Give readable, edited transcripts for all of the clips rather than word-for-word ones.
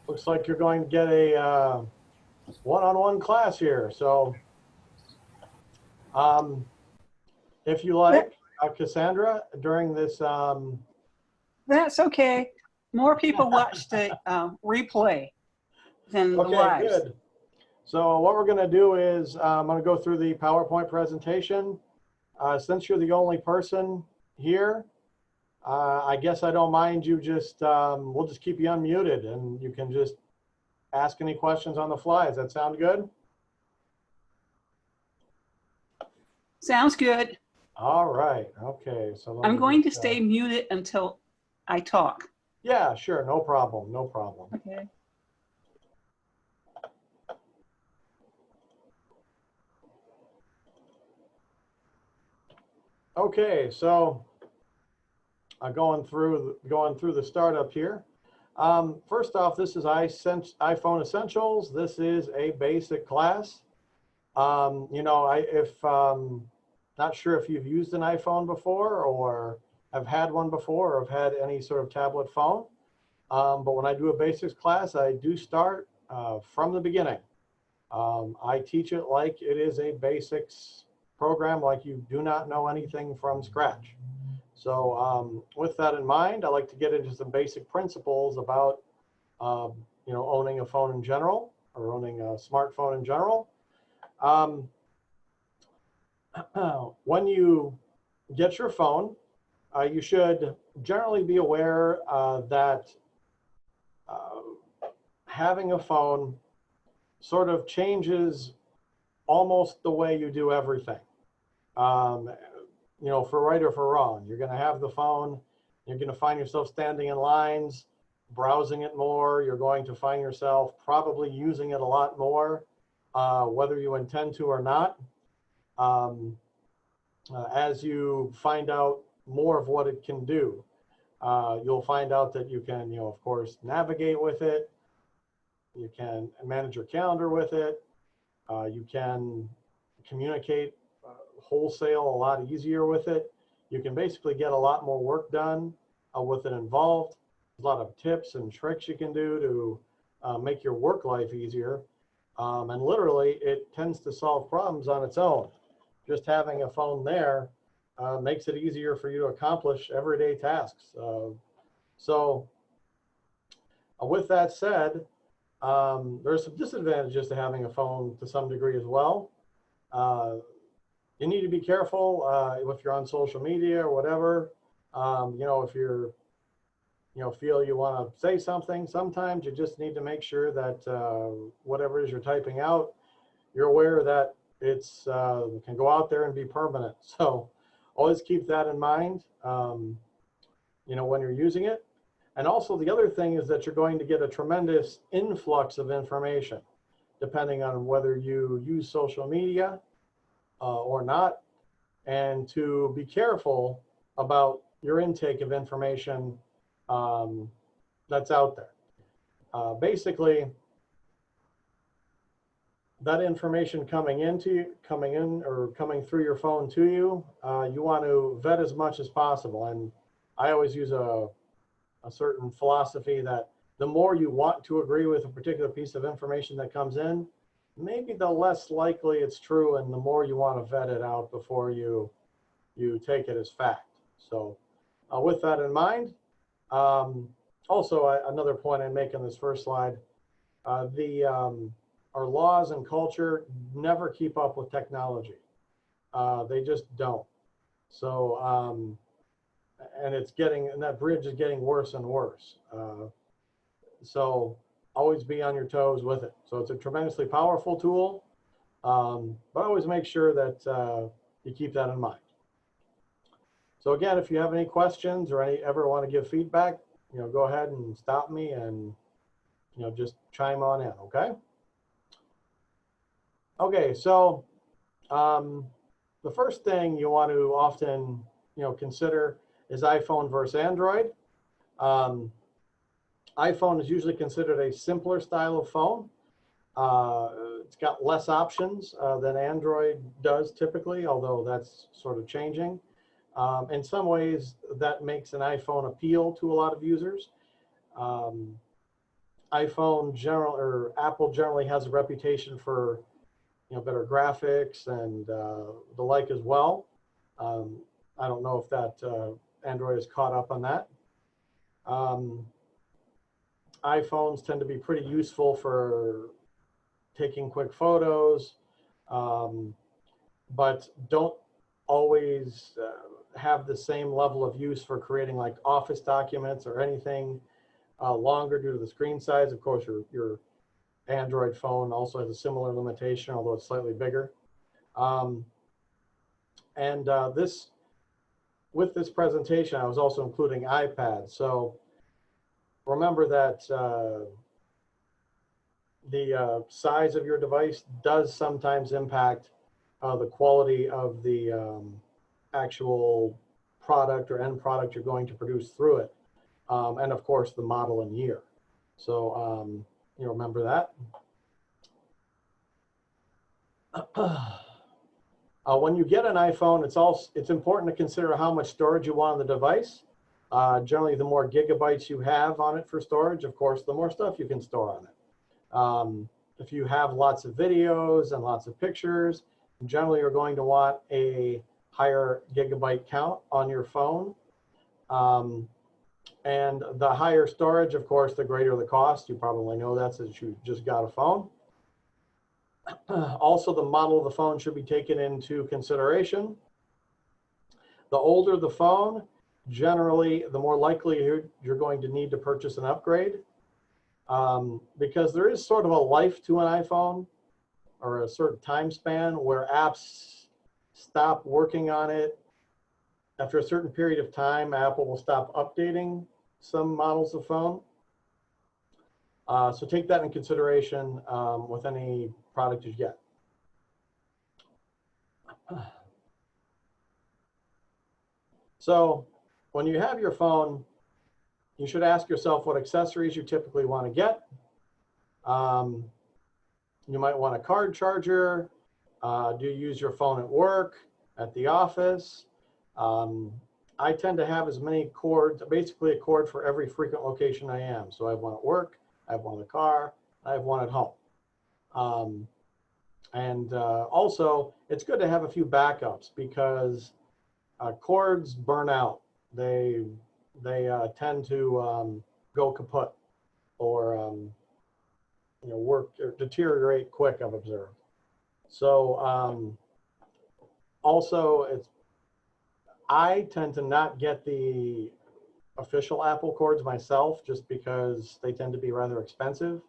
Looks like you're going to get a one-on-one class here. So um, if you like, Cassandra, during this, That's okay. More people watch the replay than the okay, lives. good. So what we're going to do is I'm going to go through the PowerPoint presentation. Since you're the only person here, I guess I don't mind you just, we'll just keep you unmuted and you can just ask any questions on the fly. Does that sound good? Sounds good. All right. Okay. So I'm going to stay muted until I talk. Yeah, sure. No problem. No problem. Okay. Okay. So going through the startup here. First off, this is iPhone Essentials. This is a basic class. You know, not sure if you've used an iPhone before or have had one before or have had any sort of tablet phone. But when I do a basics class, I do start from the beginning. I teach it like it is a basics program, like you do not know anything from scratch. So with that in mind, I like to get into some basic principles about you know, owning a phone in general or owning a smartphone in general. When you get your phone, you should generally be aware that having a phone sort of changes almost the way you do everything. You know, for right or for wrong, you're going to have the phone, you're going to find yourself standing in lines, browsing it more. You're going to find yourself probably using it a lot more, whether you intend to or not. As you find out more of what it can do, you'll find out that you can, you know, of course, navigate with it. You can manage your calendar with it. You can communicate wholesale a lot easier with it. You can basically get a lot more work done with it involved. There's a lot of tips and tricks you can do to make your work life easier. And literally, it tends to solve problems on its own. Just having a phone there makes it easier for you to accomplish everyday tasks. With that said, there's some disadvantages to having a phone to some degree as well. You need to be careful if you're on social media or whatever. You know, if you're, you know, feel you want to say something, sometimes you just need to make sure that whatever it is you're typing out, you're aware that it's can go out there and be permanent. So always keep that in mind, you know, when you're using it. And also the other thing is that you're going to get a tremendous influx of information, depending on whether you use social media or not, and to be careful about your intake of information that's out there. Basically, that information coming in or coming through your phone to you, you want to vet as much as possible. And I always use a certain philosophy that the more you want to agree with a particular piece of information that comes in, maybe the less likely it's true, and the more you want to vet it out before you take it as fact. So with that in mind, also another point I make on this first slide, our laws and culture never keep up with technology. They just don't. So and that bridge is getting worse and worse. So always be on your toes with it. So it's a tremendously powerful tool, but always make sure that you keep that in mind. So again, if you have any questions or ever want to give feedback, you know, go ahead and stop me and, you know, just chime on in, okay? Okay, so the first thing you want to often, you know, consider is iPhone versus Android. iPhone is usually considered a simpler style of phone. It's got less options than Android does typically, although that's sort of changing. In some ways, that makes an iPhone appeal to a lot of users. iPhone or Apple generally has a reputation for, better graphics and the like as well. I don't know if that Android is caught up on that. iPhones tend to be pretty useful for taking quick photos, but don't always have the same level of use for creating like office documents or anything longer due to the screen size. Of course, your Android phone also has a similar limitation, although it's slightly bigger. With this presentation, I was also including iPads. So remember that the size of your device does sometimes impact the quality of the actual product or end product you're going to produce through it. And of course, the model and year. So you remember that. When you get an iPhone, it's important to consider how much storage you want on the device. Generally, the more gigabytes you have on it for storage, of course, the more stuff you can store on it. If you have lots of videos and lots of pictures, generally you're going to want a higher gigabyte count on your phone. And the higher storage, of course, the greater the cost. You probably know that since you just got a phone. Also, the model of the phone should be taken into consideration. The older the phone, generally, the more likely you're going to need to purchase an upgrade, because there is sort of a life to an iPhone, or a certain time span where apps stop working on it. After a certain period of time, Apple will stop updating some models of phone. So take that in consideration with any product you get. So when you have your phone, you should ask yourself what accessories you typically want to get. You might want a card charger. Do you use your phone at work, at the office? I tend to have as many cords, basically a cord for every frequent location I am. So I have one at work, I have one in the car, I have one at home. Also, it's good to have a few backups because cords burn out. They tend to go kaput or work or deteriorate quick, I've observed. So also, I tend to not get the official Apple cords myself just because they tend to be rather expensive.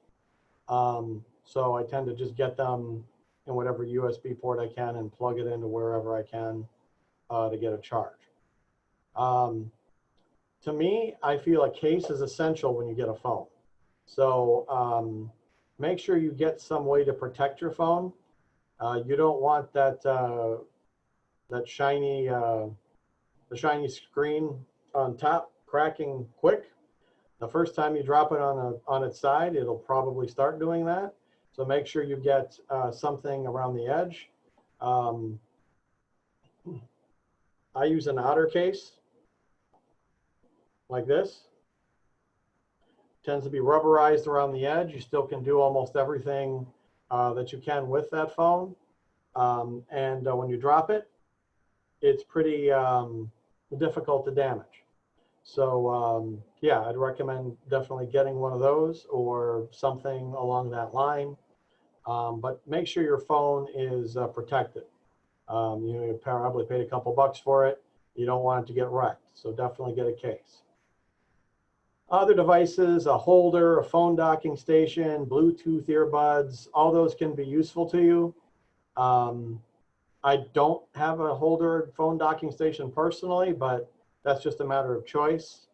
So I tend to just get them in whatever USB port I can and plug it into wherever I can to get a charge. To me, I feel a case is essential when you get a phone. So make sure you get some way to protect your phone. You don't want that that shiny the shiny screen on top cracking quick. The first time you drop it on its side, it'll probably start doing that. So make sure you get something around the edge. I use an outer case like this. Tends to be rubberized around the edge. You still can do almost everything that you can with that phone. When you drop it, it's pretty difficult to damage. So yeah, I'd recommend definitely getting one of those or something along that line. But make sure your phone is protected. You probably paid a couple bucks for it. You don't want it to get wrecked. So definitely get a case. Other devices, a holder, a phone docking station, Bluetooth earbuds, all those can be useful to you. I don't have a holder phone docking station personally, but that's just a matter of choice.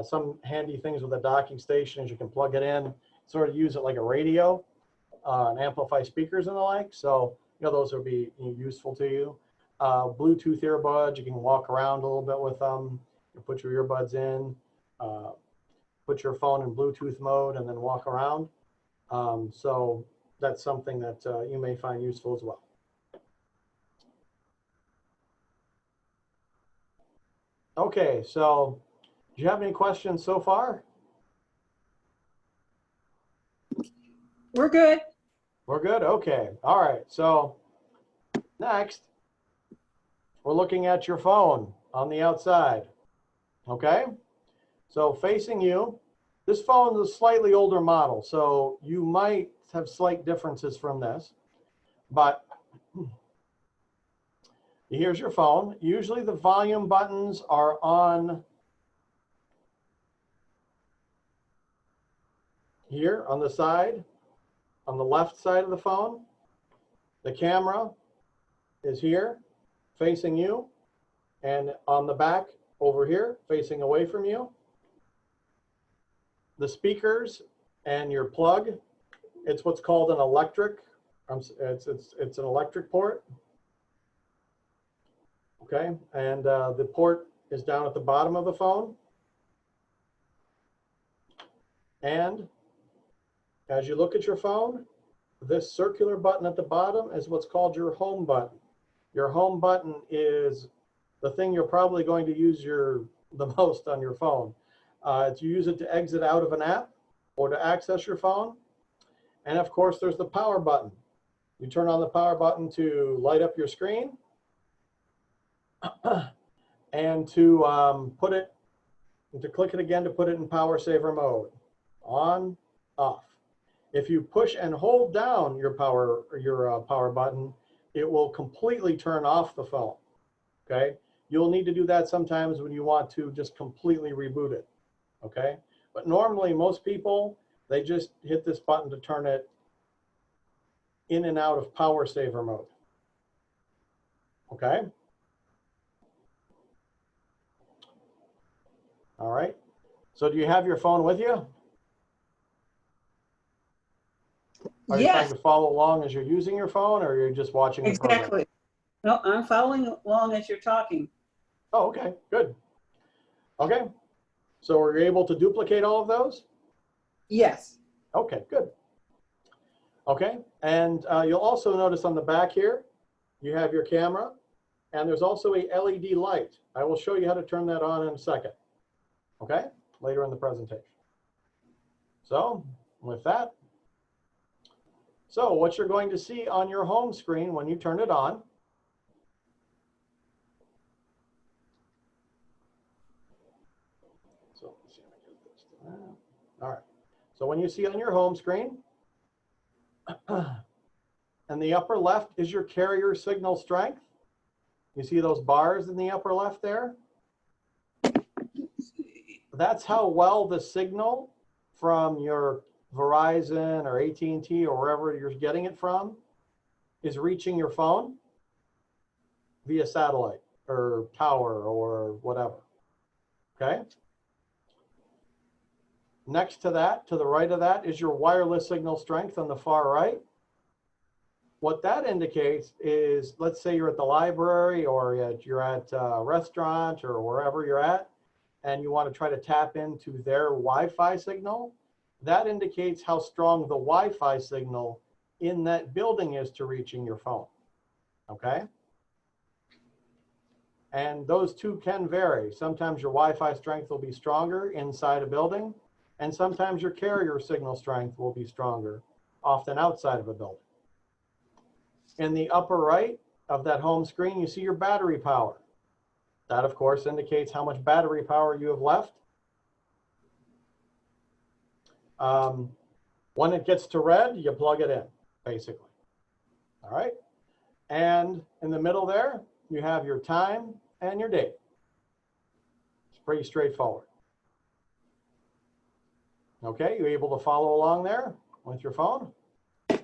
Some handy things with a docking station is you can plug it in, sort of use it like a radio and amplify speakers and the like. So, those will be useful to you. Bluetooth earbuds, you can walk around a little bit with them. You put your earbuds in, put your phone in Bluetooth mode and then walk around. So that's something that you may find useful as well. Okay, so do you have any questions so far? We're good. We're good? Okay. All right. So next, we're looking at your phone on the outside. Okay? So facing you, this phone is a slightly older model, so you might have slight differences from this, but here's your phone. Usually the volume buttons are on here on the side, on the left side of the phone. The camera is here facing you, and on the back over here facing away from you. The speakers and your plug, it's what's called an electric, it's an electric port. Okay, and the port is down at the bottom of the phone. And as you look at your phone, this circular button at the bottom is what's called your home button. Your home button is the thing you're probably going to use the most on your phone. To use it to exit out of an app or to access your phone. And of course, there's the power button. You turn on the power button to light up your screen and to click it again to put it in power saver mode. On, off. If you push and hold down your power button, it will completely turn off the phone. Okay? You'll need to do that sometimes when you want to just completely reboot it. Okay? But normally most people, they just hit this button to turn it in and out of power saver mode. Okay? All right. So do you have your phone with you? Are you trying Yes, to follow along as you're using your phone, or are you just watching the program? exactly. No, I'm following along as you're talking. Oh, okay, good. Okay, so were you able to duplicate all of those? Yes. Okay, good. Okay, and you'll also notice on the back here, you have your camera, and there's also a LED light. I will show you how to turn that on in a second. Okay, later in the presentation. So with that, so what you're going to see on your home screen when you turn it on, so let's see if I get this to that. All right, so when you see on your home screen, and the upper left is your carrier signal strength. You see those bars in the upper left there? That's how well the signal from your Verizon or AT&T or wherever you're getting it from is reaching your phone via satellite or tower or whatever. Okay? Next to that, to the right of that, is your wireless signal strength on the far right. What that indicates is, let's say you're at the library or you're at a restaurant or wherever you're at, and you want to try to tap into their Wi-Fi signal. That indicates how strong the Wi-Fi signal in that building is to reaching your phone. Okay? And those two can vary. Sometimes your Wi-Fi strength will be stronger inside a building, and sometimes your carrier signal strength will be stronger, often outside of a building. In the upper right of that home screen, you see your battery power. That, of course, indicates how much battery power you have left. When it gets to red, you plug it in, basically. All right? And in the middle there, you have your time and your date. It's pretty straightforward. Okay, you able to follow along there with your phone? Yeah,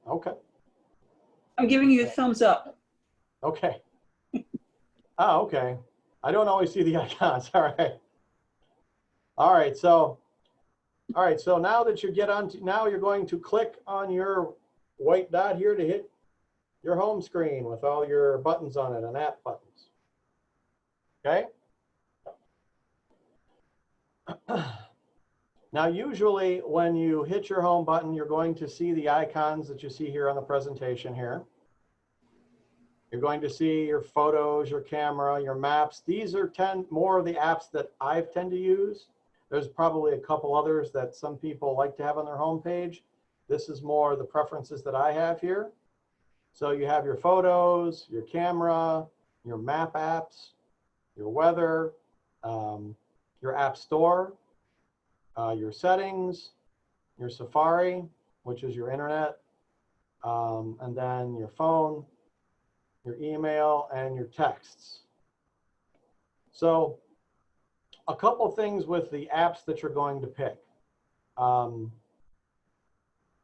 okay. I'm giving you a thumbs up. Okay. Oh, okay. I don't always see the icons. All right. All right. So now that you get on, now you're going to click on your white dot here to hit your home screen with all your buttons on it and app buttons. Okay. Now, usually when you hit your home button, you're going to see the icons that you see here on the presentation here. You're going to see your photos, your camera, your maps. These are more of the apps that I tend to use. There's probably a couple others that some people like to have on their homepage. This is more the preferences that I have here. So you have your photos, your camera, your map apps, your weather, your app store, your settings, your Safari, which is your internet, and then your phone, your email, and your texts. So a couple things with the apps that you're going to pick.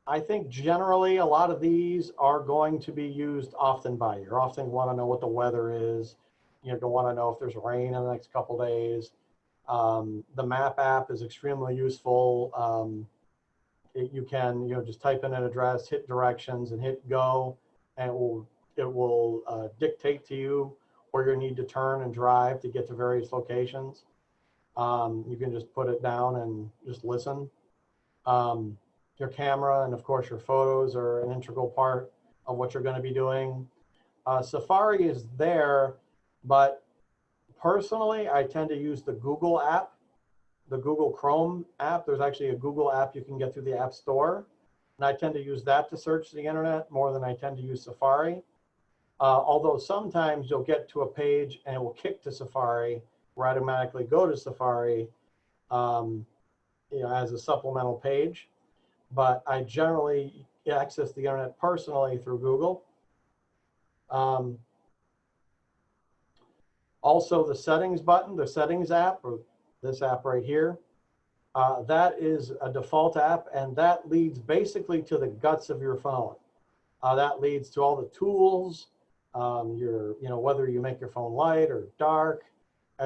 I think generally a lot of these are going to be used often by you. You often want to know what the weather is. You want to know if there's rain in the next couple days. The map app is extremely useful. You can just type in an address, hit directions, and hit go, and it will dictate to you where you need to turn and drive to get to various locations. You can just put it down and just listen. Your camera and of course your photos are an integral part of what you're going to be doing. Safari is there, but personally I tend to use the Google app, the Google Chrome app. There's actually a Google app you can get through the App Store, and I tend to use that to search the internet more than I tend to use Safari. Although sometimes you'll get to a page and it will kick to Safari or automatically go to Safari as a supplemental page. But I generally access the internet personally through Google. Also the settings button, the settings app, or this app right here, that is a default app, and that leads basically to the guts of your phone. That leads to all the tools, whether you make your phone light or dark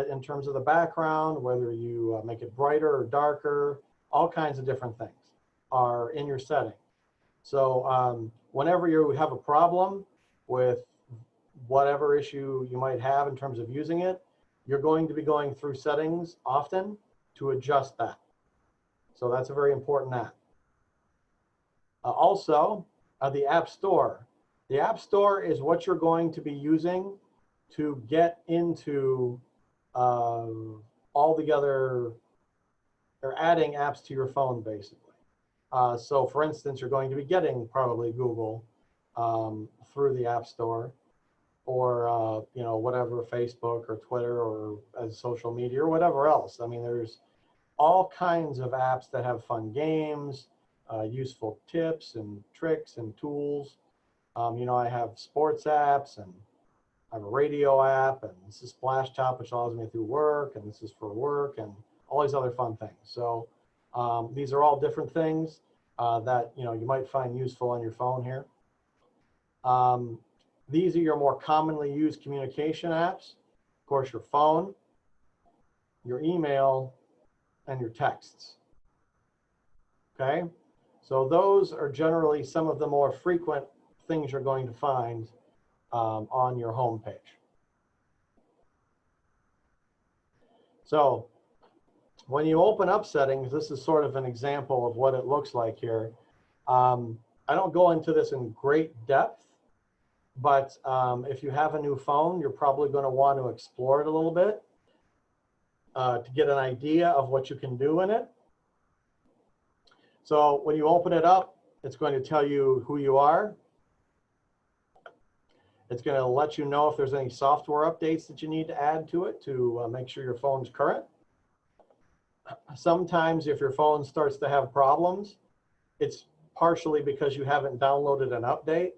in terms of the background, whether you make it brighter or darker, all kinds of different things are in your setting. So whenever you have a problem with whatever issue you might have in terms of using it, you're going to be going through settings often to adjust that. So that's a very important app. Also, the App Store. The App Store is what you're going to be using to get into all the other, or adding apps to your phone, basically. So for instance, you're going to be getting probably Google through the App Store, or whatever, Facebook or Twitter, or as social media or whatever else. I mean, there's all kinds of apps that have fun games, useful tips and tricks and tools. I have sports apps, and I have a radio app, and this is Splashtop, which allows me through work, and this is for work, and all these other fun things. So these are all different things that you might find useful on your phone here. These are your more commonly used communication apps. Of course, your phone, your email, and your texts. Okay, so those are generally some of the more frequent things you're going to find on your home page. So when you open up settings, this is sort of an example of what it looks like here. I don't go into this in great depth, but if you have a new phone, you're probably going to want to explore it a little bit to get an idea of what you can do in it. So when you open it up, it's going to tell you who you are. It's going to let you know if there's any software updates that you need to add to it to make sure your phone's current. Sometimes if your phone starts to have problems, it's partially because you haven't downloaded an update.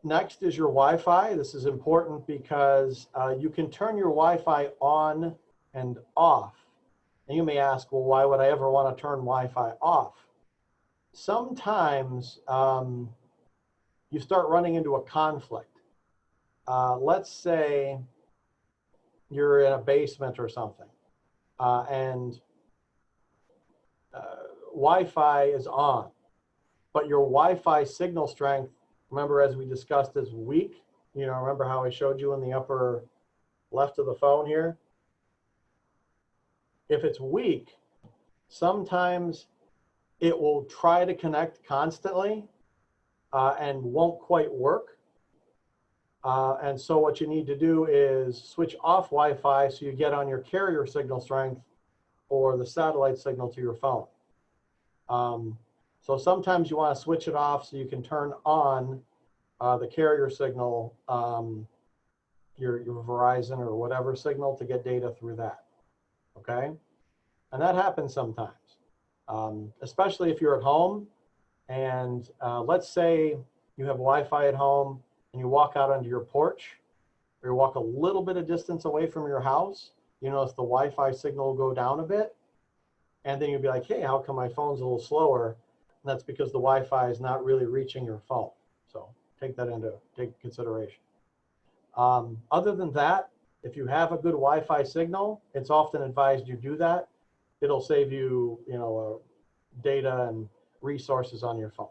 Next is your Wi-Fi. This is important because you can turn your Wi-Fi on and off. And you may ask, well, why would I ever want to turn Wi-Fi off? Sometimes you start running into a conflict. Let's say you're in a basement or something, and Wi-Fi is on, but your Wi-Fi signal strength, remember as we discussed, is weak. Remember how I showed you in the upper left of the phone here? If it's weak, sometimes it will try to connect constantly and won't quite work. And so what you need to do is switch off Wi-Fi so you get on your carrier signal strength or the satellite signal to your phone. So sometimes you want to switch it off so you can turn on the carrier signal, your Verizon or whatever signal, to get data through that. Okay? And that happens sometimes, especially if you're at home. And let's say you have Wi-Fi at home and you walk out onto your porch, or you walk a little bit of distance away from your house, you notice the Wi-Fi signal will go down a bit. And then you'll be like, hey, how come my phone's a little slower? And that's because the Wi-Fi is not really reaching your phone. So take that into consideration. Other than that, if you have a good Wi-Fi signal, it's often advised you do that. It'll save you, data and resources on your phone.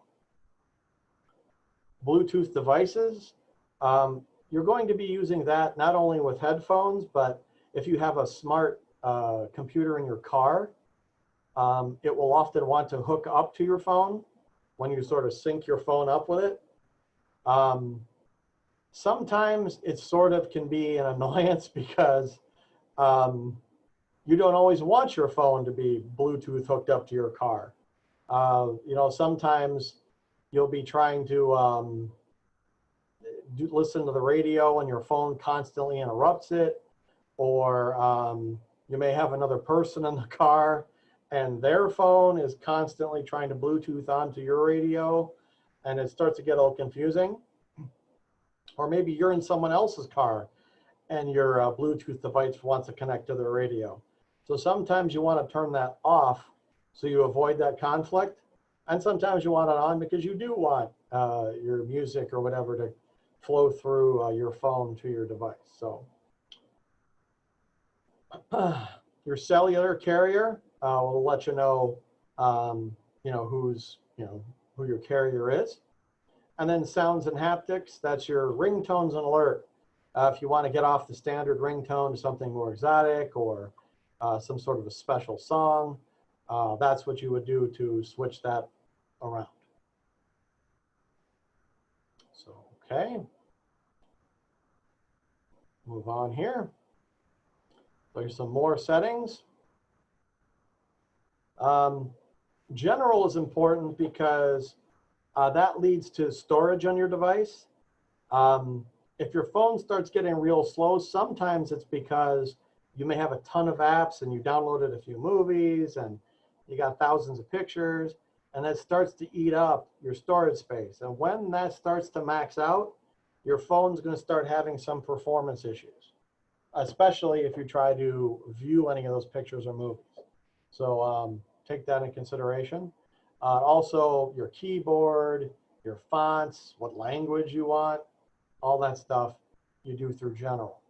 Bluetooth devices, you're going to be using that not only with headphones, but if you have a smart computer in your car, it will often want to hook up to your phone when you sort of sync your phone up with it. Sometimes it sort of can be an annoyance because you don't always want your phone to be Bluetooth hooked up to your car. Sometimes you'll be trying to listen to the radio and your phone constantly interrupts it, or you may have another person in the car and their phone is constantly trying to Bluetooth onto your radio, and it starts to get a little confusing. Or maybe you're in someone else's car and your Bluetooth device wants to connect to their radio. So sometimes you want to turn that off so you avoid that conflict. And sometimes you want it on because you do want your music or whatever to flow through your phone to your device. So your cellular carrier will let you know, who your carrier is. And then sounds and haptics, that's your ringtones and alert. If you want to get off the standard ringtone to something more exotic or some sort of a special song, that's what you would do to switch that around. So, okay. Move on here. So here's some more settings. General is important because that leads to storage on your device. If your phone starts getting real slow, sometimes it's because you may have a ton of apps and you downloaded a few movies and you got thousands of pictures, and that starts to eat up your storage space. And when that starts to max out, your phone's going to start having some performance issues, especially if you try to view any of those pictures or movies. So take that into consideration. Also, your keyboard, your fonts, what language you want, all that stuff you do through general.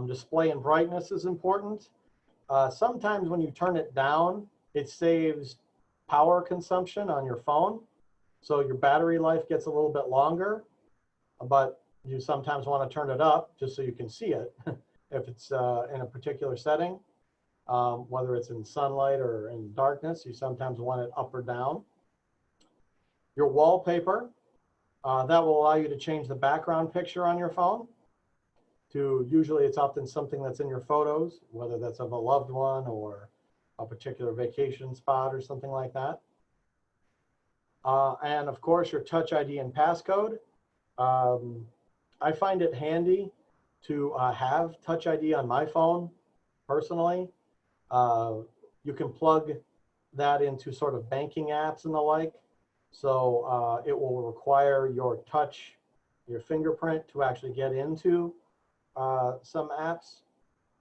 Display and brightness is important. Sometimes when you turn it down, it saves power consumption on your phone. So your battery life gets a little bit longer, but you sometimes want to turn it up just so you can see it if it's in a particular setting. Whether it's in sunlight or in darkness, you sometimes want it up or down. Your wallpaper, that will allow you to change the background picture on your phone to, usually it's often something that's in your photos, whether that's of a loved one or a particular vacation spot or something like that. And of course, your Touch ID and passcode. I find it handy to have Touch ID on my phone personally. You can plug that into sort of banking apps and the like. So it will require your your fingerprint to actually get into some apps.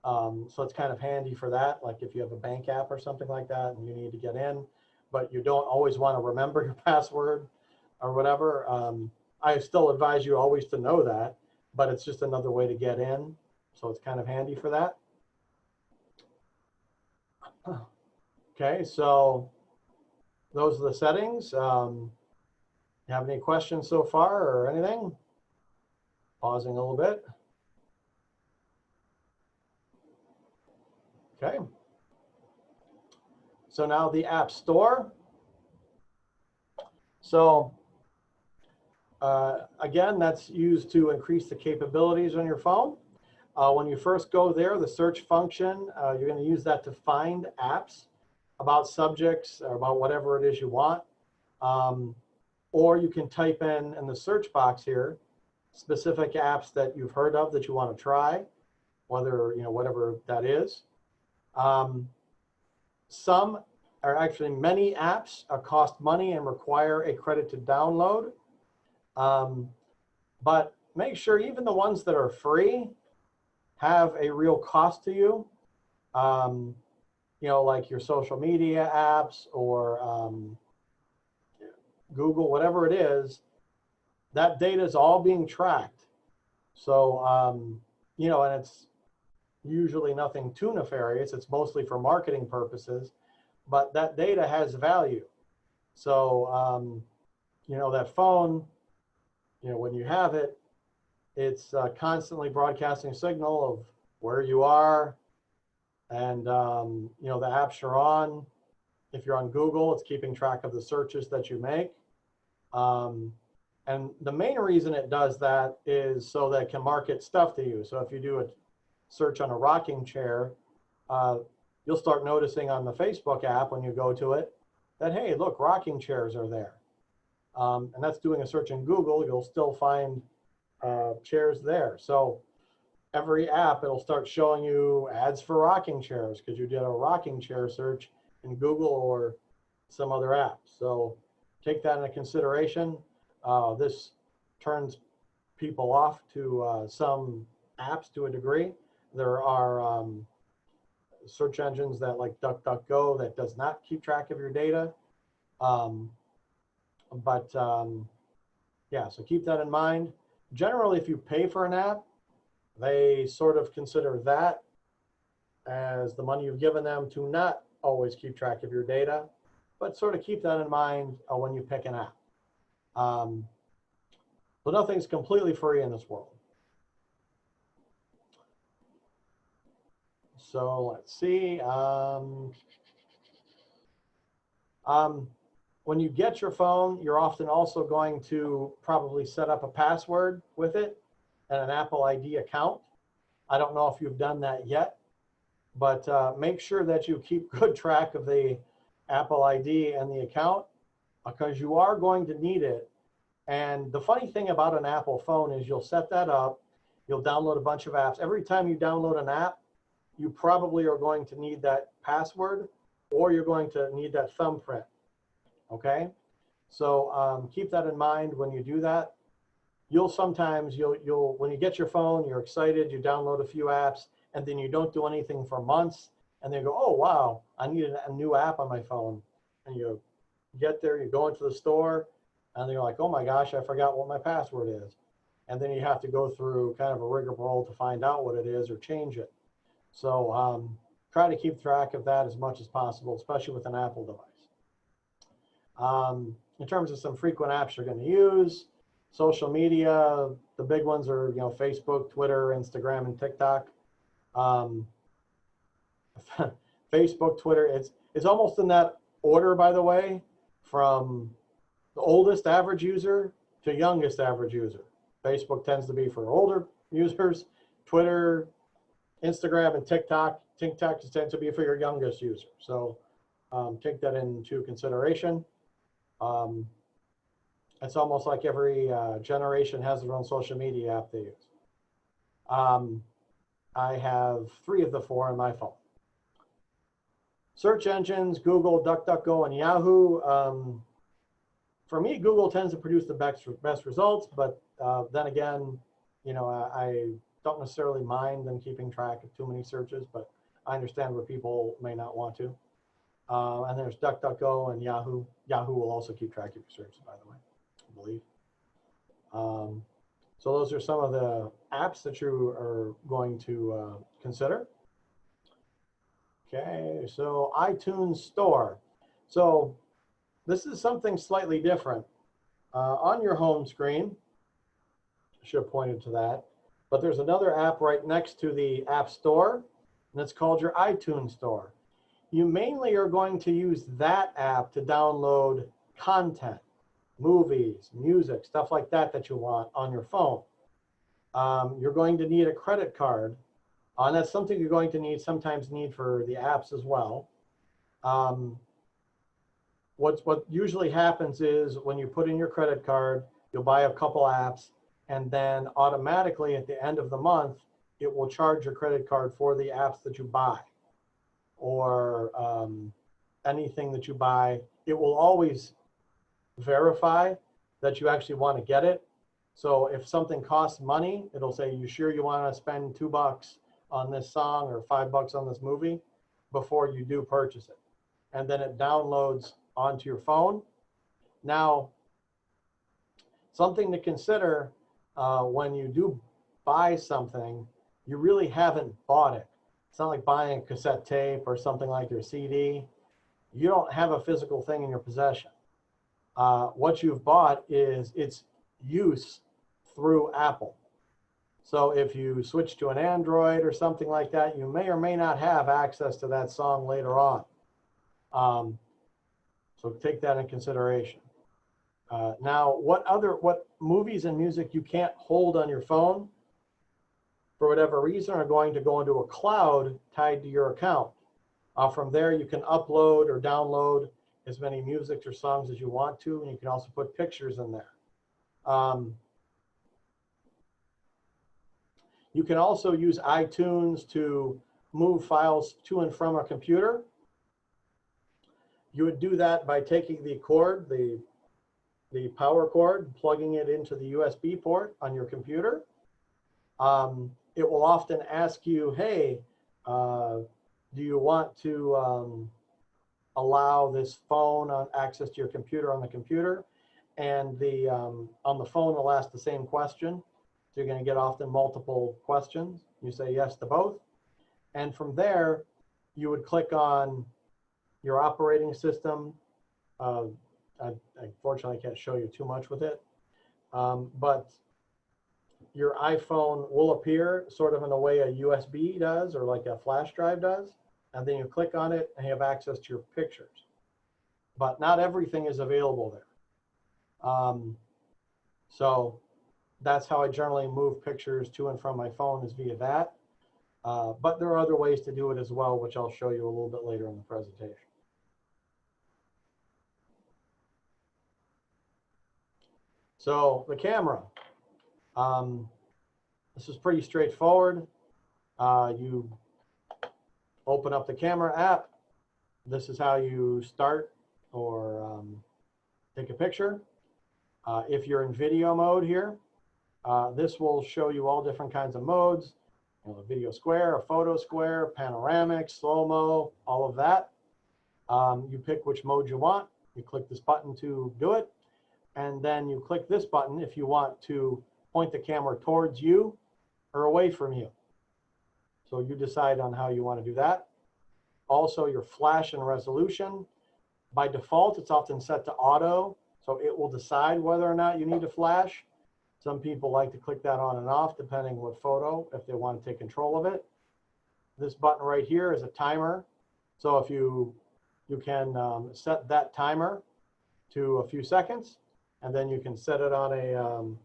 So it's kind of handy for that. Like if you have a bank app or something like that and you need to get in, but you don't always want to remember your password or whatever. I still advise you always to know that, but it's just another way to get in. So it's kind of handy for that. Okay, so those are the settings. You have any questions so far or anything? Pausing a little bit. Okay. So now the App Store. So Again, that's used to increase the capabilities on your phone. When you first go there, the search function, you're going to use that to find apps about subjects or about whatever it is you want. Or you can type in the search box here specific apps that you've heard of that you want to try, whether, whatever that is. Some are actually, many apps cost money and require a credit to download. But make sure even the ones that are free have a real cost to you. Like your social media apps or Google, whatever it is, that data is all being tracked. So, and it's usually nothing too nefarious. It's mostly for marketing purposes, but that data has value. So, that phone, when you have it, it's constantly broadcasting a signal of where you are, and the apps you're on. If you're on Google, it's keeping track of the searches that you make. And the main reason it does that is so that it can market stuff to you. So if you do a search on a rocking chair, you'll start noticing on the Facebook app when you go to it that, hey, look, rocking chairs are there. And that's doing a search in Google. You'll still find chairs there. So every app, it'll start showing you ads for rocking chairs because you did a rocking chair search in Google or some other app. So take that into consideration. This turns people off to some apps to a degree. There are search engines that like DuckDuckGo that does not keep track of your data. Yeah, so keep that in mind. Generally, if you pay for an app, they sort of consider that as the money you've given them to not always keep track of your data, but sort of keep that in mind when you pick an app. So nothing's completely free in this world. So let's see. When you get your phone, you're often also going to probably set up a password with it and an Apple ID account. I don't know if you've done that yet, but make sure that you keep good track of the Apple ID and the account because you are going to need it. And the funny thing about an Apple phone is you'll set that up, you'll download a bunch of apps. Every time you download an app, you probably are going to need that password or you're going to need that thumbprint. Okay, so keep that in mind when you do that. You'll sometimes, when you get your phone, you're excited, you download a few apps, and then you don't do anything for months, and then you go, oh, wow, I need a new app on my phone. And you get there, you go into the store, and you're like, oh my gosh, I forgot what my password is. And then you have to go through kind of a rigmarole to find out what it is or change it. So try to keep track of that as much as possible, especially with an Apple device. In terms of some frequent apps you're going to use, social media, the big ones are, Facebook, Twitter, Instagram, and TikTok. Facebook, Twitter, it's almost in that order, by the way, from the oldest average user to youngest average user. Facebook tends to be for older users. Twitter, Instagram, and TikTok tends to be for your youngest user. So take that into consideration. It's almost like every generation has their own social media app they use. I have 3 of the 4 on my phone. Search engines, Google, DuckDuckGo, and Yahoo. For me, Google tends to produce the best results, but then again, I don't necessarily mind them keeping track of too many searches, but I understand where people may not want to. And there's DuckDuckGo and Yahoo. Yahoo will also keep track of your searches, by the way, I believe. So those are some of the apps that you are going to consider. Okay, so iTunes Store. So this is something slightly different. On your home screen, I should have pointed to that, but there's another app right next to the App Store, and it's called your iTunes Store. You mainly are going to use that app to download content. movies, music, stuff like that that you want on your phone. You're going to need a credit card. And that's something you're going to need, sometimes need for the apps as well. What usually happens is when you put in your credit card, you'll buy a couple apps, and then automatically at the end of the month, it will charge your credit card for the apps that you buy, or anything that you buy. It will always verify that you actually want to get it. So if something costs money, it'll say, you sure you want to spend $2 on this song or $5 on this movie before you do purchase it. And then it downloads onto your phone. Now, something to consider when you do buy something, you really haven't bought it. It's not like buying a cassette tape or something like your CD. You don't have a physical thing in your possession. What you've bought is its use through Apple. So if you switch to an Android or something like that, you may or may not have access to that song later on. So take that in consideration. Now, what movies and music you can't hold on your phone, for whatever reason, are going to go into a cloud tied to your account. From there, you can upload or download as many music or songs as you want to, and you can also put pictures in there. You can also use iTunes to move files to and from a computer. You would do that by taking the cord, the power cord, plugging it into the USB port on your computer. It will often ask you, hey, do you want to allow this phone access to your computer on the computer? And on the phone, it'll ask the same question. So you're going to get often multiple questions. You say yes to both. And from there, you would click on your operating system. Unfortunately, I can't show you too much with it. But your iPhone will appear sort of in a way a USB does, or like a flash drive does. And then you click on it and you have access to your pictures. But not everything is available there. So that's how I generally move pictures to and from my phone, is via that. But there are other ways to do it as well, which I'll show you a little bit later in the presentation. So the camera. This is pretty straightforward. You open up the camera app. This is how you start or take a picture. If you're in video mode here, this will show you all different kinds of modes. You know, a video square, a photo square, panoramic, slow-mo, all of that. You pick which mode you want. You click this button to do it. And then you click this button if you want to point the camera towards you or away from you. So you decide on how you want to do that. Also, your flash and resolution. By default, it's often set to auto, so it will decide whether or not you need to flash. Some people like to click that on and off, depending what photo, if they want to take control of it. This button right here is a timer. So if you can set that timer to a few seconds, and then you can set it on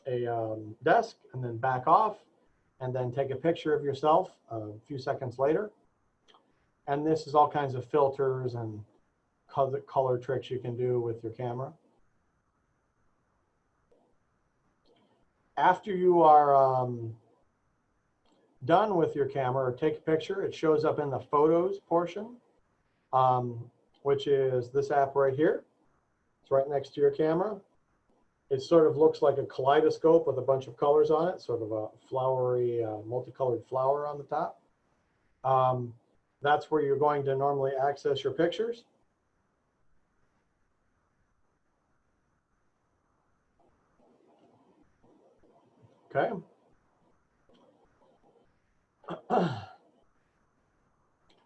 a desk and then back off, and then take a picture of yourself a few seconds later. And this is all kinds of filters and color tricks you can do with your camera. After you are done with your camera or take a picture, it shows up in the photos portion, which is this app right here. It's right next to your camera. It sort of looks like a kaleidoscope with a bunch of colors on it, sort of a flowery, multicolored flower on the top. That's where you're going to normally access your pictures. Okay.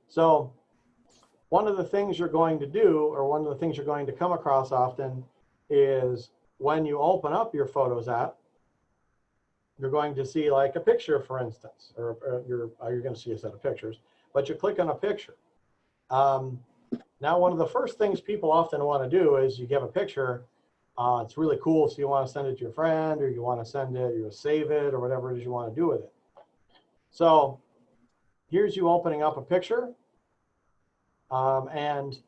So one of the things you're going to do, or one of the things you're going to come across often, is when you open up your Photos app, you're going to see like a picture, for instance, or you're going to see a set of pictures, but you click on a picture. Now, one of the first things people often want to do is you have a picture It's really cool, so you want to send it to your friend, or you want to send it, you save it, or whatever it is you want to do with it. So here's you opening up a picture, and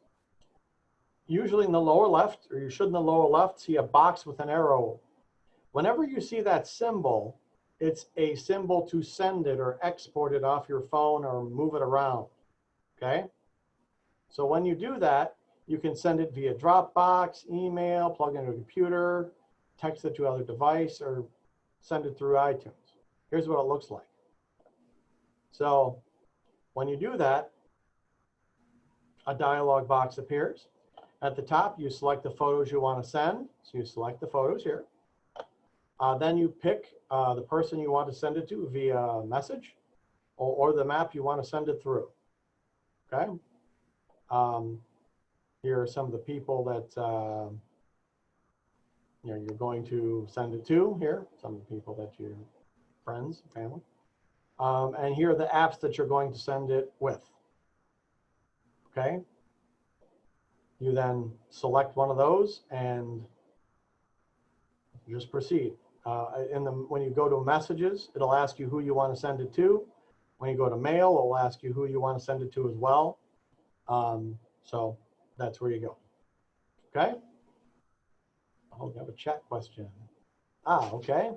usually in the lower left, or you should in the lower left, see a box with an arrow. Whenever you see that symbol, it's a symbol to send it or export it off your phone or move it around, okay? So when you do that, you can send it via Dropbox, email, plug into a computer, text it to other device, or send it through iTunes. Here's what it looks like. So when you do that, a dialog box appears. At the top, you select the photos you want to send. So you select the photos here. Then you pick the person you want to send it to via message, or the map you want to send it through, okay? Here are some of the people that you're going to send it to here, some of the people that your friends, family. And here are the apps that you're going to send it with, okay? You then select one of those and just proceed. When you go to messages, it'll ask you who you want to send it to. When you go to mail, it'll ask you who you want to send it to as well. So that's where you go. Okay? Oh, we have a chat question. Okay.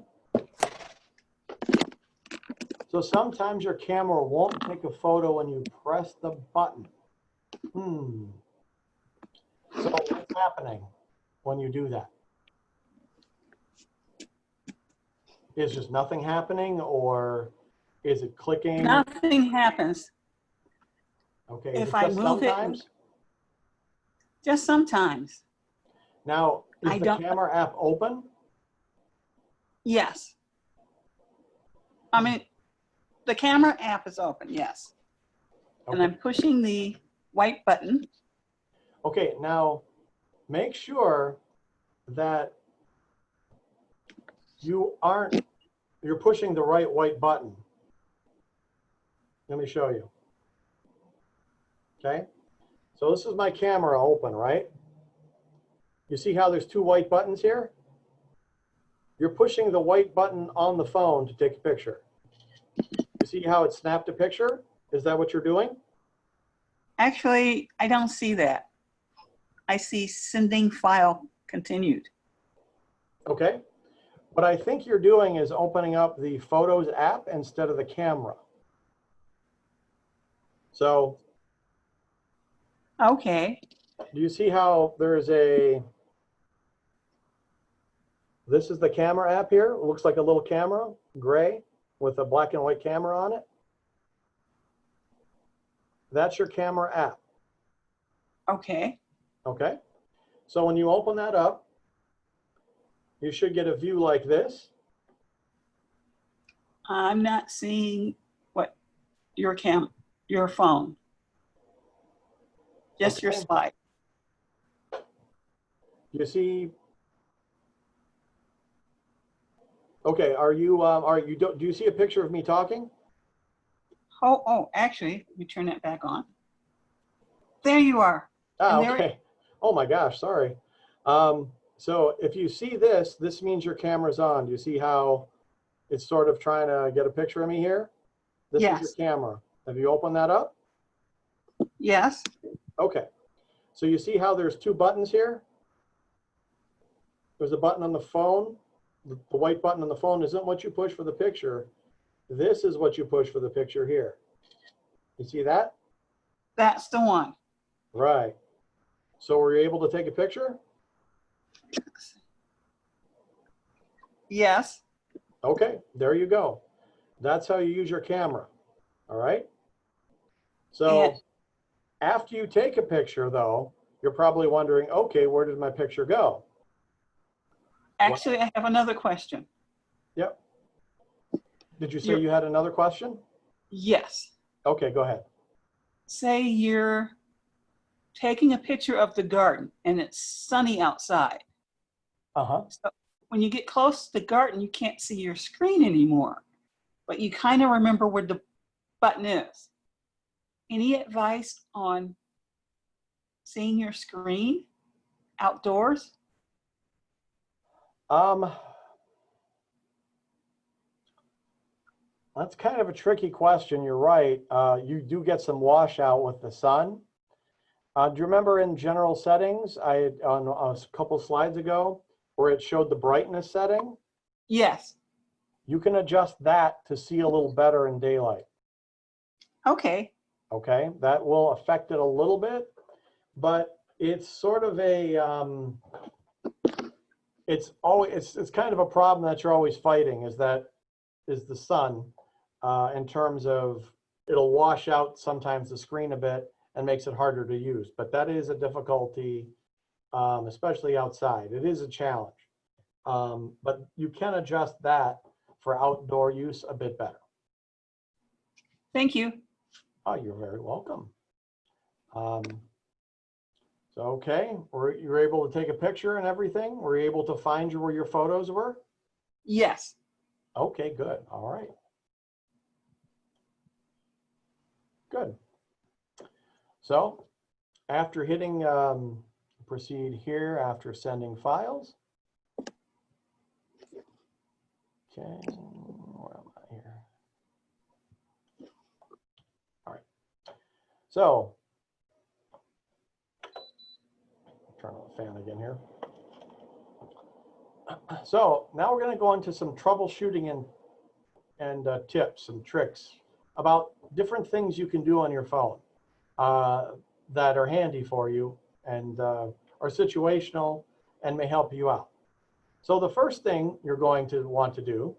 So sometimes your camera won't take a photo when you press the button. So what's happening when you do that? Is just nothing happening, or is it clicking? Nothing happens. Okay. If I move it, sometimes? just sometimes. Now, is the camera app open? Yes. I mean, the camera app is open, yes. Okay. And I'm pushing the white button. Okay, now make sure that you're pushing the right white button. Let me show you. Okay, so this is my camera open, right? You see how there's two white buttons here? You're pushing the white button on the phone to take a picture. You see how it snapped a picture? Is that what you're doing? Actually, I don't see that. I see sending file continued. Okay. What I think you're doing is opening up the Photos app instead of the camera. So, okay. do you see how there's this is the camera app here. It looks like a little camera, gray, with a black and white camera on it. That's your camera app. Okay. Okay. So when you open that up, you should get a view like this. I'm not seeing what your phone. Just your slide. You see? Okay. Do you see a picture of me talking? Oh, actually, let me turn that back on. There you are. Okay. Oh my gosh, sorry. So if you see this, this means your camera's on. Do you see how it's sort of trying to get a picture of me here? This is your camera. Have you opened that up? Yes. Okay. So you see how there's two buttons here? There's a button on the phone. The white button on the phone isn't what you push for the picture. This is what you push for the picture here. You see that? That's the one. Right. So were you able to take a picture? Yes. Okay, there you go. That's how you use your camera. All right. So after you take a picture, though, you're probably wondering, okay, where did my picture go? Actually, I have another question. Yep. Did you say you had another question? Yes. Okay, go ahead. Say you're taking a picture of the garden and it's sunny outside. So when you get close to the garden, you can't see your screen anymore, but you kind of remember where the button is. Any advice on seeing your screen outdoors? That's kind of a tricky question. You're right. You do get some washout with the sun. Do you remember in general settings, I had on a couple slides ago, where it showed the brightness setting? Yes. You can adjust that to see a little better in daylight. Okay. Okay, that will affect it a little bit, but it's sort of a, it's kind of a problem that you're always fighting, is the sun, in terms of it'll wash out sometimes the screen a bit and makes it harder to use. But that is a difficulty, especially outside. It is a challenge. But you can adjust that for outdoor use a bit better. Thank you. Oh, you're very welcome. So, okay, you're able to take a picture and everything? Were you able to find where your photos were? Yes. Okay, good. All right. Good. So after hitting proceed here after sending files. Okay, where am I here? All right. So turn on the fan again here. So now we're going to go into some troubleshooting and tips and tricks about different things you can do on your phone that are handy for you and are situational and may help you out. So the first thing you're going to want to do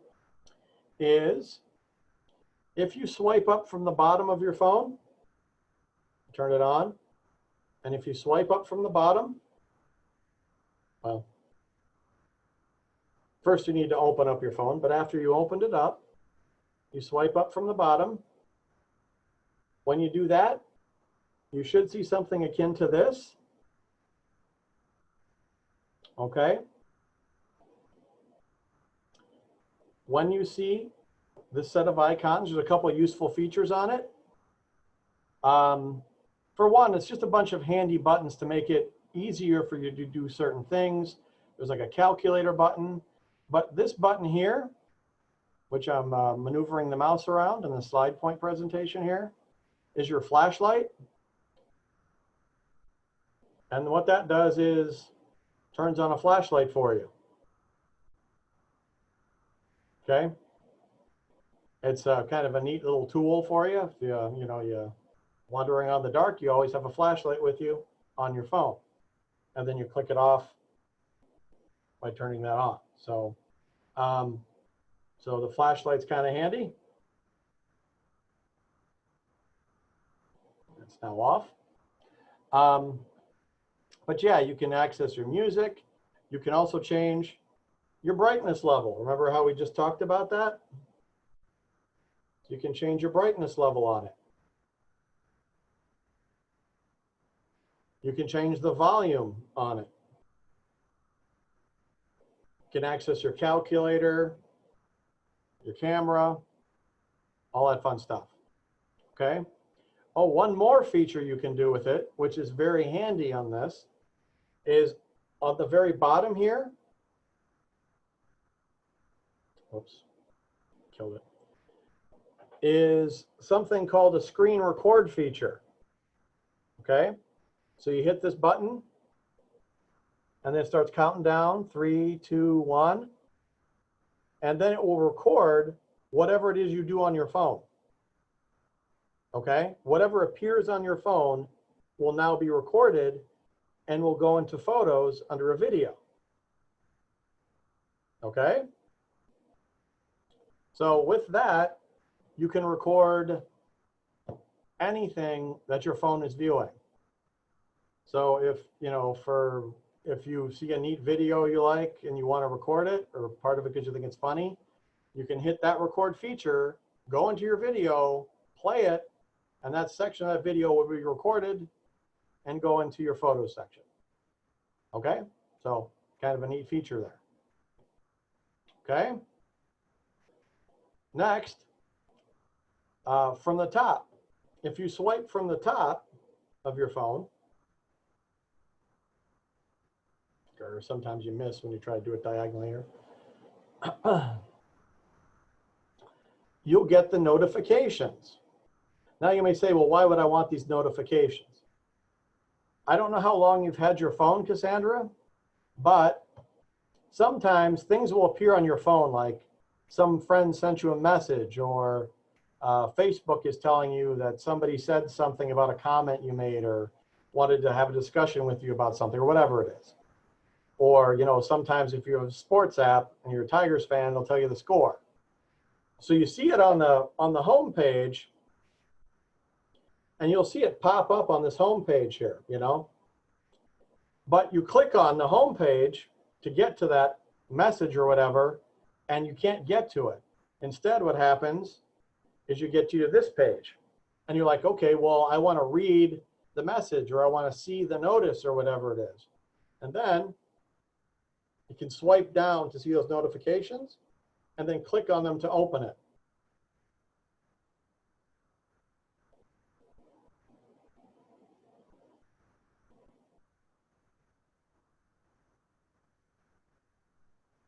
is, if you swipe up from the bottom of your phone, turn it on, and if you swipe up from the bottom, well, first you need to open up your phone, but after you opened it up, you swipe up from the bottom. When you do that, you should see something akin to this. Okay. When you see this set of icons, there's a couple of useful features on it. For one, it's just a bunch of handy buttons to make it easier for you to do certain things. There's like a calculator button, but this button here, which I'm maneuvering the mouse around in the slide point presentation here, is your flashlight. And what that does is turns on a flashlight for you. Okay. It's kind of a neat little tool for you. If you're wandering on the dark, you always have a flashlight with you on your phone. And then you click it off by turning that on. So, so the flashlight's kind of handy. It's now off. But yeah, you can access your music. You can also change your brightness level. Remember how we just talked about that? You can change your brightness level on it. You can change the volume on it. You can access your calculator, your camera, all that fun stuff. Okay. Oh, one more feature you can do with it, which is very handy on this, is on the very bottom here. Oops, killed it. Is something called a screen record feature. Okay, so you hit this button and then it starts counting down 3, 2, 1, and then it will record whatever it is you do on your phone. Okay, whatever appears on your phone will now be recorded and will go into photos under a video. Okay, so with that, you can record anything that your phone is viewing. So if if you see a neat video you like and you want to record it, or part of it because you think it's funny, you can hit that record feature, go into your video, play it, and that section of that video will be recorded and go into your photo section. Okay, so kind of a neat feature there. Okay, next, from the top, if you swipe from the top of your phone, or sometimes you miss when you try to do it diagonally here. You'll get the notifications. Now you may say, well, why would I want these notifications? I don't know how long you've had your phone, Cassandra, but sometimes things will appear on your phone, like some friend sent you a message, or Facebook is telling you that somebody said something about a comment you made, or wanted to have a discussion with you about something, or whatever it is. Or, you know, sometimes if you have a sports app and you're a Tigers fan, they'll tell you the score. So you see it on the home page, and you'll see it pop up on this home page here, you know. But you click on the home page to get to that message or whatever, and you can't get to it. Instead, what happens is you get to this page, and you're like, okay, well, I want to read the message, or I want to see the notice, or whatever it is. And then you can swipe down to see those notifications, and then click on them to open it.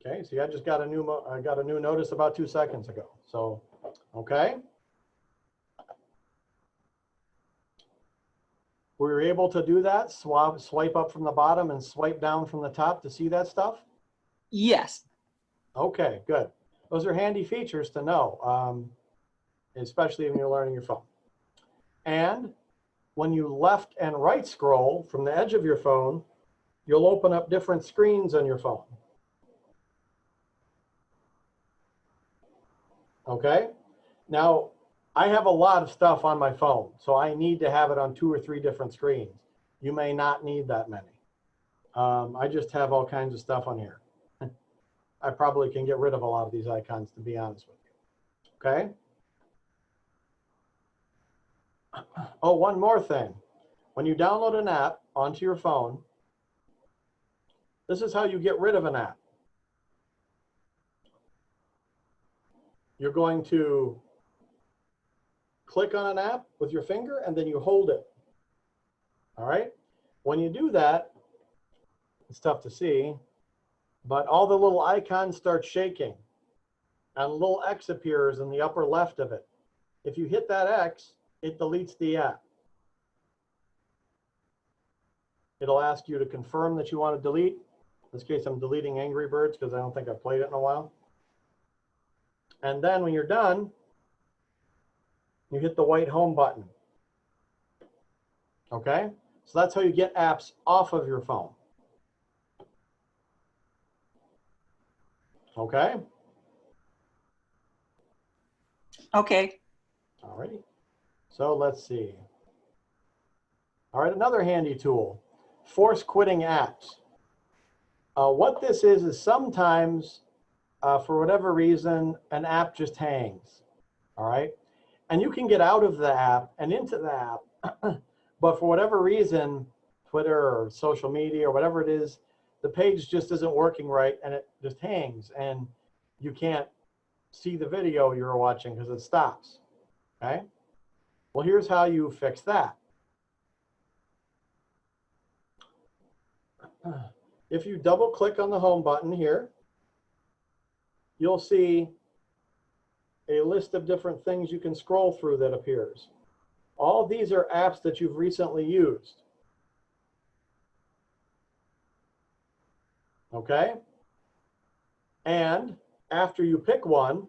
Okay, see, I just got a new notice about 2 seconds ago. So, okay. Were you able to do that? Swipe up from the bottom and swipe down from the top to see that stuff? Yes. Okay, good. Those are handy features to know, especially when you're learning your phone. And when you left and right scroll from the edge of your phone, you'll open up different screens on your phone. Okay, now I have a lot of stuff on my phone, so I need to have it on 2 or 3 different screens. You may not need that many. I just have all kinds of stuff on here. I probably can get rid of a lot of these icons, to be honest with you. Okay. Oh, one more thing. When you download an app onto your phone, this is how you get rid of an app. You're going to click on an app with your finger, and then you hold it. All right. When you do that, it's tough to see, but all the little icons start shaking, and a little X appears in the upper left of it. If you hit that X, it deletes the app. It'll ask you to confirm that you want to delete. In this case, I'm deleting Angry Birds because I don't think I've played it in a while. And then when you're done, you hit the white home button. Okay? So that's how you get apps off of your phone. Okay? Okay. All righty. So let's see. All right, another handy tool, force quitting apps. What this is sometimes, for whatever reason, an app just hangs. All right? And you can get out of the app and into the app, but for whatever reason, Twitter or social media or whatever it is, the page just isn't working right, and it just hangs, and you can't see the video you were watching because it stops. Okay? Well, here's how you fix that. If you double click on the home button here, you'll see a list of different things you can scroll through that appears. All of these are apps that you've recently used. Okay? And after you pick one,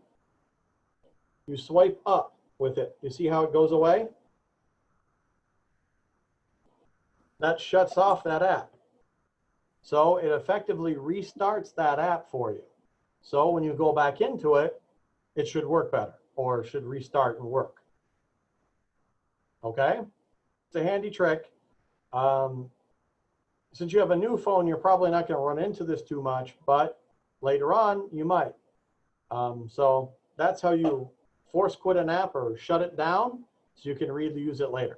you swipe up with it. You see how it goes away? That shuts off that app. So it effectively restarts that app for you. So when you go back into it, it should work better, or should restart and work. Okay? It's a handy trick. Since you have a new phone, you're probably not going to run into this too much, but later on, you might. So that's how you force quit an app or shut it down so you can reuse it later.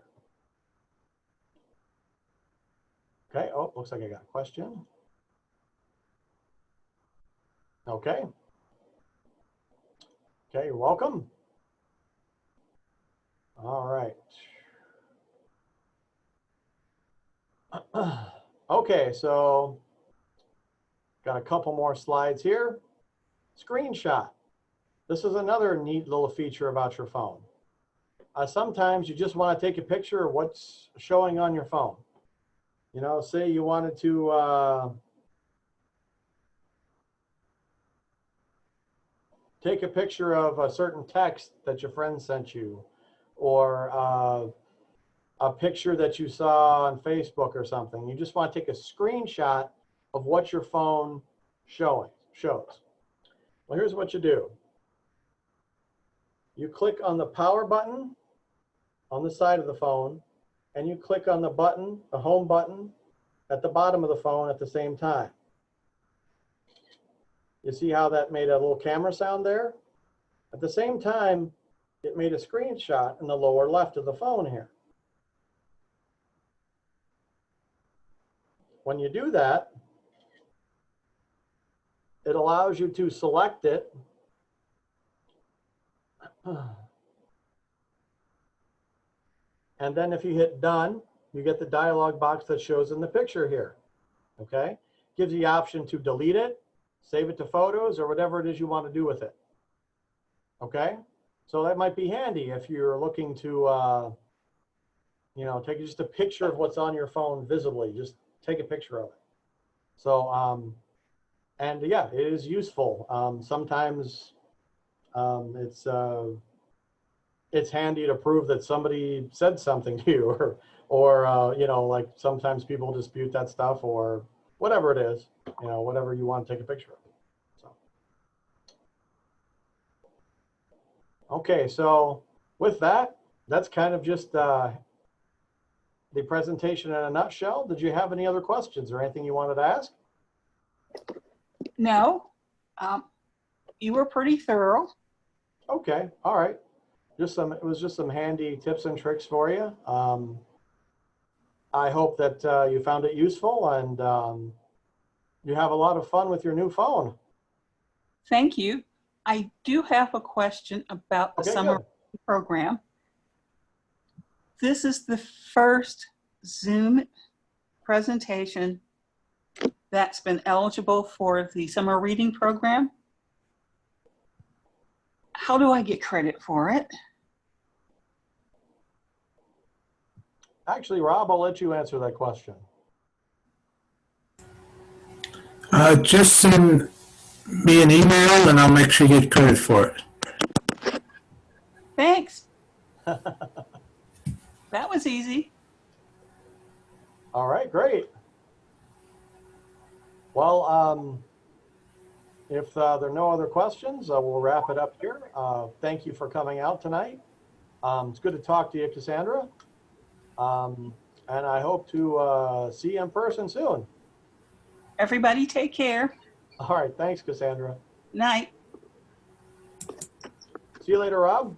Okay, oh, looks like I got a question. Okay. Okay, you're welcome. All right. Okay, so Got a couple more slides here. Screenshot. This is another neat little feature about your phone. Sometimes you just want to take a picture of what's showing on your phone. You know, say you wanted to take a picture of a certain text that your friend sent you, or a picture that you saw on Facebook or something. You just want to take a screenshot of what your phone shows. Well, here's what you do. You click on the power button on the side of the phone, and you click on the button, the home button, at the bottom of the phone at the same time. You see how that made a little camera sound there? At the same time, it made a screenshot in the lower left of the phone here. When you do that, it allows you to select it. And then if you hit done, you get the dialog box that shows in the picture here. Okay? Gives you the option to delete it, save it to photos, or whatever it is you want to do with it. Okay? So that might be handy if you're looking to, you know, take just a picture of what's on your phone visibly. Just take a picture of it. So, and yeah, it is useful. Sometimes it's handy to prove that somebody said something to you, or you know, like sometimes people dispute that stuff, or whatever it is, you know, whatever you want to take a picture of. So, okay, so with that, that's kind of just the presentation in a nutshell. Did you have any other questions or anything you wanted to ask? No, you were pretty thorough. Okay, all right. It was just some handy tips and tricks for you. I hope that you found it useful, and you have a lot of fun with your new phone. Thank you. I do have a question about the summer program. This is the first Zoom presentation that's been eligible for the summer reading program. How do I get credit for it? Actually, Rob, I'll let you answer that question. Just send me an email and I'll make sure you get credit for it. Thanks. That was easy. All right, great. Well, if there are no other questions, we'll wrap it up here. Thank you for coming out tonight. It's good to talk to you, Cassandra. And I hope to see you in person soon. Everybody take care. All right, thanks, Cassandra. Night. See you later, Rob.